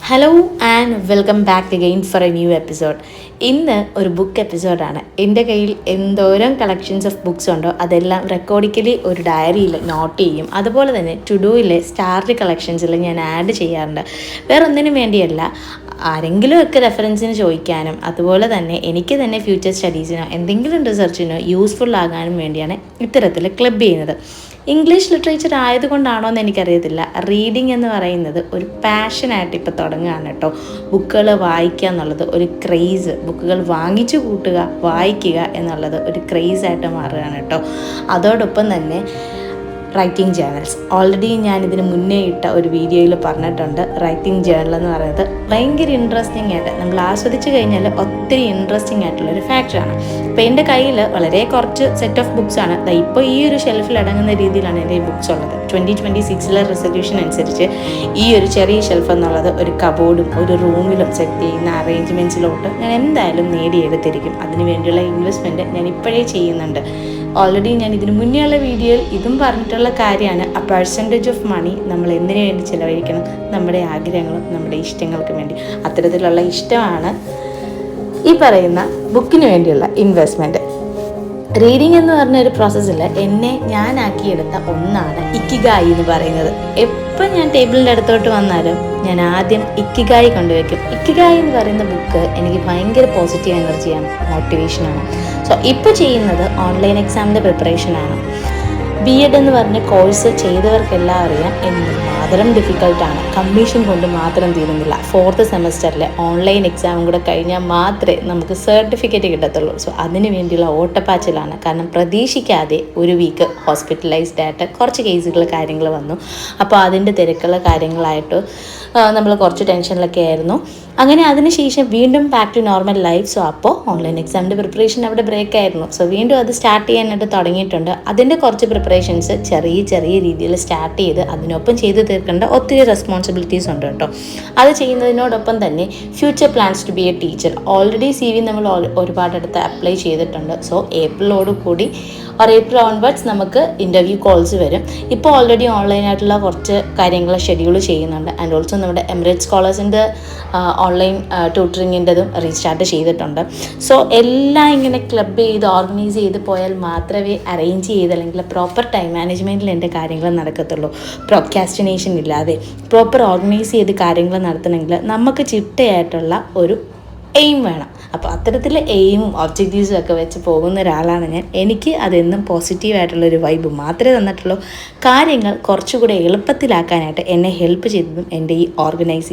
Hello and welcome back again for A new episode. ഇന്ന് ഒരു book എപ്പിസോഡാണ്. എൻ്റെ കയ്യിൽ എന്തോരം കളക്ഷൻസ് ഓഫ് ബുക്സ് ഉണ്ടോ അതെല്ലാം റെക്കോർഡിക്കലി ഒരു ഡയറിയിൽ നോട്ട് ചെയ്യും. അതുപോലെ തന്നെ ടു ഡൂയിലെ സ്റ്റാർട്ട് കളക്ഷൻസിൽ ഞാൻ ആഡ് ചെയ്യാറുണ്ട്. വേറെ ഒന്നിനും വേണ്ടിയല്ല, ആരെങ്കിലും ഒക്കെ റെഫറൻസിന് ചോദിക്കാനും അതുപോലെ തന്നെ എനിക്ക് തന്നെ ഫ്യൂച്ചർ സ്റ്റഡീസിനോ എന്തെങ്കിലും റിസർച്ചിനോ യൂസ്ഫുൾ ആകാനും വേണ്ടിയാണ് ഇത്തരത്തിൽ ക്ലബ് ചെയ്യുന്നത്. ഇംഗ്ലീഷ് ലിറ്ററേച്ചർ ആയതുകൊണ്ടാണോ എന്ന് എനിക്കറിയത്തില്ല, റീഡിങ് എന്ന് പറയുന്നത് ഒരു പാഷനായിട്ട് ഇപ്പോൾ തുടങ്ങുകയാണ് കേട്ടോ. ബുക്കുകൾ വായിക്കുക എന്നുള്ളത് ഒരു ക്രേസ്, ബുക്കുകൾ വാങ്ങിച്ചു കൂട്ടുക, വായിക്കുക എന്നുള്ളത് ഒരു ക്രേസായിട്ട് മാറുകയാണ് കേട്ടോ. അതോടൊപ്പം തന്നെ റൈറ്റിംഗ് ജേർണൽസ്, ഓൾറെഡി ഞാനിതിന് മുന്നേ ഇട്ട ഒരു വീഡിയോയിൽ പറഞ്ഞിട്ടുണ്ട്. റൈറ്റിംഗ് ജേർണൽ എന്ന് പറയുന്നത് ഭയങ്കര ഇൻട്രസ്റ്റിംഗ് ആയിട്ട് നമ്മൾ ആസ്വദിച്ച് കഴിഞ്ഞാൽ ഒത്തിരി ഇൻട്രസ്റ്റിംഗ് ആയിട്ടുള്ളൊരു ഫാക്ടറാണ്. അപ്പോൾ എൻ്റെ കയ്യിൽ വളരെ കുറച്ച് സെറ്റ് ഓഫ് ബുക്സാണ്. ഇപ്പോൾ ഈ ഒരു ഷെൽഫിൽ അടങ്ങുന്ന രീതിയിലാണ് എൻ്റെ ഈ ബുക്സ് ഉള്ളത്. 2026 റെസൊല്യൂഷൻ അനുസരിച്ച് ഈ ഒരു ചെറിയ ഷെൽഫ് എന്നുള്ളത് ഒരു കബോർഡും ഒരു റൂമിലും സെറ്റ് ചെയ്യുന്ന അറേഞ്ച്മെൻറ്റ്സിലോട്ട് ഞാൻ എന്തായാലും നേടിയെടുത്തിരിക്കും. അതിന് വേണ്ടിയുള്ള ഇൻവെസ്റ്റ്മെൻറ്റ് ഞാൻ ഇപ്പോഴേ ചെയ്യുന്നുണ്ട്. ഓൾറെഡി ഞാൻ ഇതിന് മുന്നേയുള്ള വീഡിയോയിൽ ഇതും പറഞ്ഞിട്ടുള്ള കാര്യമാണ്. ആ പെർസെൻറ്റേജ് ഓഫ് മണി നമ്മൾ എന്തിനു വേണ്ടി ചിലവഴിക്കണം? നമ്മുടെ ആഗ്രഹങ്ങളും നമ്മുടെ ഇഷ്ടങ്ങൾക്കും വേണ്ടി. അത്തരത്തിലുള്ള ഇഷ്ടമാണ് ഈ പറയുന്ന ബുക്കിന് വേണ്ടിയുള്ള ഇൻവെസ്റ്റ്മെൻറ്റ്. റീഡിങ് എന്ന് പറഞ്ഞ ഒരു പ്രോസസ്സിൽ ഞാനാക്കിയെടുത്ത ഒന്നാണ് ഇക്കിഗായി എന്ന് പറയുന്നത്. എപ്പോൾ ഞാൻ ടേബിളിൻ്റെ അടുത്തോട്ട് വന്നാലും ഞാൻ ആദ്യം ഇക്കിഗായി കൊണ്ടുവയ്ക്കും. ഇക്കിഗായി എന്ന് പറയുന്ന ബുക്ക് എനിക്ക് ഭയങ്കര പോസിറ്റീവ് എനർജിയാണ്, മോട്ടിവേഷനാണ്. സോ ഇപ്പോൾ ചെയ്യുന്നത് ഓൺലൈൻ എക്സാമിൻ്റെ പ്രിപ്പറേഷനാണ്. B.Ed എന്ന് പറഞ്ഞ കോഴ്സ് ചെയ്തവർക്കെല്ലാം അറിയാം എന്തുമാത്രം ഡിഫിക്കൽട്ടാണ്. കമ്മീഷൻ കൊണ്ട് മാത്രം തീരുന്നില്ല. 4th സെമസ്റ്ററിലെ ഓൺലൈൻ എക്സാമും കൂടെ കഴിഞ്ഞാൽ മാത്രമേ നമുക്ക് സർട്ടിഫിക്കറ്റ് കിട്ടത്തുള്ളൂ. സോ അതിന് വേണ്ടിയുള്ള ഓട്ടപ്പാച്ചിലാണ്. കാരണം പ്രതീക്ഷിക്കാതെ ഒരു വീക്ക് ഹോസ്പിറ്റലൈസ്ഡ് ആയിട്ട് കുറച്ച് കേസുകൾ കാര്യങ്ങൾ വന്നു. അപ്പോൾ അതിൻ്റെ തിരക്കുള്ള കാര്യങ്ങളായിട്ട് നമ്മൾ കുറച്ച് ടെൻഷനിലൊക്കെ ആയിരുന്നു. അങ്ങനെ അതിനുശേഷം വീണ്ടും back to normal life. So അപ്പോൾ ഓൺലൈൻ എക്സാമിൻ്റെ പ്രിപ്പറേഷൻ അവിടെ ബ്രേക്ക് ആയിരുന്നു. സോ വീണ്ടും അത് സ്റ്റാർട്ട് ചെയ്യാനായിട്ട് തുടങ്ങിയിട്ടുണ്ട്. അതിൻ്റെ കുറച്ച് പ്രിപ്പറേഷൻസ് ചെറിയ രീതിയിൽ സ്റ്റാർട്ട് ചെയ്ത് അതിനൊപ്പം ചെയ്ത് തീർക്കേണ്ട ഒത്തിരി റെസ്പോൺസിബിലിറ്റീസ് ഉണ്ട് കേട്ടോ. അത് ചെയ്യുന്നതിനോടൊപ്പം തന്നെ future plans to be a teacher. Already CV നമ്മൾ ഒരുപാടടുത്ത് അപ്ലൈ ചെയ്തിട്ടുണ്ട്. സോ ഏപ്രിൽ ഓൺവേർഡ്സ് നമുക്ക് ഇൻ്റർവ്യൂ കോൾസ് വരും. ഇപ്പോൾ ഓൾറെഡി ഓൺലൈനായിട്ടുള്ള കുറച്ച് കാര്യങ്ങൾ ഷെഡ്യൂൾ ചെയ്യുന്നുണ്ട്. ആൻഡ് ഓൾസോ നമ്മുടെ എമിറേറ്റ്സ് സ്കോളേഴ്സിൻ്റെ ഓൺലൈൻ ട്യൂട്ടറിങ്ങിൻ്റെതും റീസ്റ്റാർട്ട് ചെയ്തിട്ടുണ്ട്. സോ എല്ലാം ഇങ്ങനെ ക്ലബ് ചെയ്ത് ഓർഗനൈസ് ചെയ്ത് പോയാൽ മാത്രമേ അറേഞ്ച് ചെയ്ത് അല്ലെങ്കിൽ പ്രോപ്പർ ടൈം മാനേജ്മെൻറ്റിൽ എൻ്റെ കാര്യങ്ങൾ നടക്കത്തുള്ളൂ. പ്രോക്രാസ്റ്റിനേഷൻ ഇല്ലാതെ പ്രോപ്പർ ഓർഗനൈസ് ചെയ്ത് കാര്യങ്ങൾ നടത്തണമെങ്കിൽ നമുക്ക് ചിട്ടയായിട്ടുള്ള ഒരു എയിം വേണം. അപ്പോൾ അത്തരത്തിൽ എയിമും ഒബ്ജക്റ്റീവ്സും ഒക്കെ വെച്ച് പോകുന്ന ഒരാളാണ് ഞാൻ. എനിക്ക് അതെന്നും പോസിറ്റീവായിട്ടുള്ളൊരു വൈബ് മാത്രമേ തന്നിട്ടുള്ളൂ. കാര്യങ്ങൾ കുറച്ചുകൂടെ എളുപ്പത്തിലാക്കാനായിട്ട് എന്നെ ഹെൽപ്പ് ചെയ്തതും എൻ്റെ ഈ ഓർഗനൈസിങ്